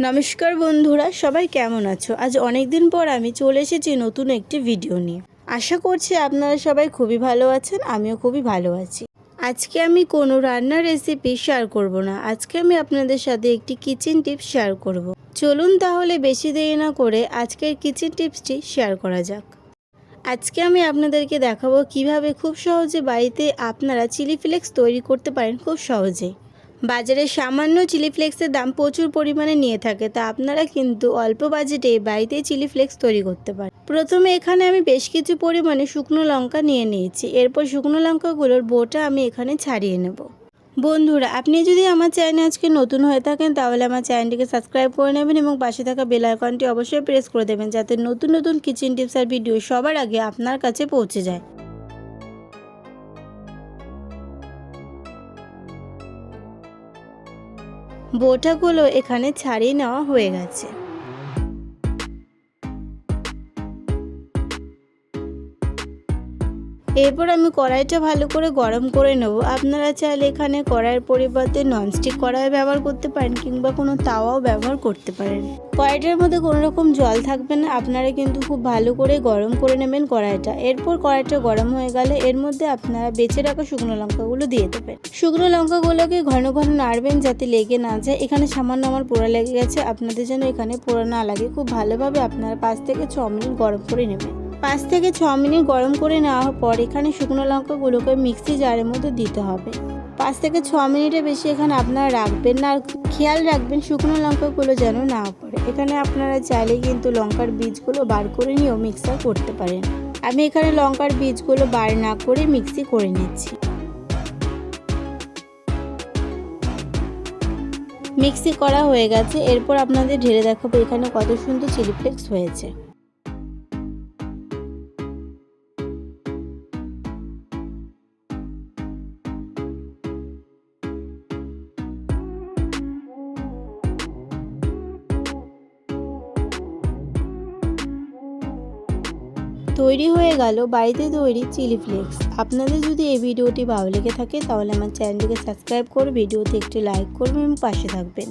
নমস্কার বন্ধুরা, সবাই কেমন আছো? আজ অনেক দিন পর আমি চলে এসেছি নতুন একটি ভিডিও নিয়ে। আশা করছি আপনারা সবাই খুবই ভালো আছেন, আমিও খুবই ভালো আছি। আজকে আমি কোনো রান্নার রেসিপি শেয়ার করব না, আজকে আমি আপনাদের সাথে একটি কিচেন টিপস শেয়ার করব। চলুন তাহলে বেশি দেরি না করে আজকের কিচেন টিপসটি শেয়ার করা যাক। আজকে আমি আপনাদেরকে দেখাবো কিভাবে খুব সহজে বাড়িতে আপনারা চিলি ফ্লেক্স তৈরি করতে পারেন খুব সহজেই। বাজারে সামান্য চিলি ফ্লেক্সের দাম প্রচুর পরিমাণে নিয়ে থাকে, তা আপনারা কিন্তু অল্প বাজেটে বাড়িতেই চিলি ফ্লেক্স তৈরি করতে পারেন। প্রথমে এখানে আমি বেশ কিছু পরিমাণে শুকনো লঙ্কা নিয়ে নিয়েছি। এরপর শুকনো লঙ্কাগুলোর বোটা আমি এখানে ছাড়িয়ে নেব। বন্ধুরা, আপনি যদি আমার চ্যানেলে আজকে নতুন হয়ে থাকেন তাহলে আমার চ্যানেলটিকে সাবস্ক্রাইব করে নেবেন এবং পাশে থাকা বেল আইকনটি অবশ্যই প্রেস করে দেবেন, যাতে নতুন নতুন কিচেন টিপস আর ভিডিও সবার আগে আপনার কাছে পৌঁছে যায়। বোটাগুলো এখানে ছাড়িয়ে নেওয়া হয়ে গেছে। এরপর আমি কড়াইটা ভালো করে গরম করে নেব। আপনারা চাইলে এখানে কড়াইয়ের পরিবর্তে ননস্টিক কড়াই ব্যবহার করতে পারেন কিংবা কোনো তাওয়াও ব্যবহার করতে পারেন। কড়াইটার মধ্যে কোনো রকম জল থাকবে না, আপনারা কিন্তু খুব ভালো করে গরম করে নেবেন কড়াইটা। এরপর কড়াইটা গরম হয়ে গেলে এর মধ্যে আপনারা বেছে রাখা শুকনো লঙ্কাগুলো দিয়ে দেবেন। শুকনো লঙ্কাগুলোকে ঘন ঘন নাড়বেন যাতে লেগে না যায়। এখানে সামান্য আমার পোড়া লেগে গেছে, আপনাদের যেন এখানে পোড়া না লাগে খুব ভালোভাবে আপনারা 5 থেকে 6 মিনিট গরম করে নেবেন। 5 থেকে 6 মিনিট গরম করে নেওয়ার পর এখানে শুকনো লঙ্কাগুলোকে মিক্সি জারের মধ্যে দিতে হবে। 5 থেকে 6 মিনিটের বেশি এখানে আপনারা রাখবেন না, আর খেয়াল রাখবেন শুকনো লঙ্কাগুলো যেন না পড়ে। এখানে আপনারা চাইলে কিন্তু লঙ্কার বীজগুলো বার করে নিয়েও মিক্সার করতে পারেন। আমি এখানে লঙ্কার বীজগুলো বার না করে মিক্সি করে নিচ্ছি। মিক্সি করা হয়ে গেছে। এরপর আপনাদের ঢেলে দেখাবো এখানে কত সুন্দর চিলি ফ্লেক্স হয়েছে। তৈরি হয়ে গেল বাড়িতে তৈরি চিলি ফ্লেক্স। আপনাদের যদি এই ভিডিওটি ভালো লেগে থাকে তাহলে আমার চ্যানেলটিকে সাবস্ক্রাইব করে ভিডিওতে একটি লাইক করবেন এবং পাশে থাকবেন।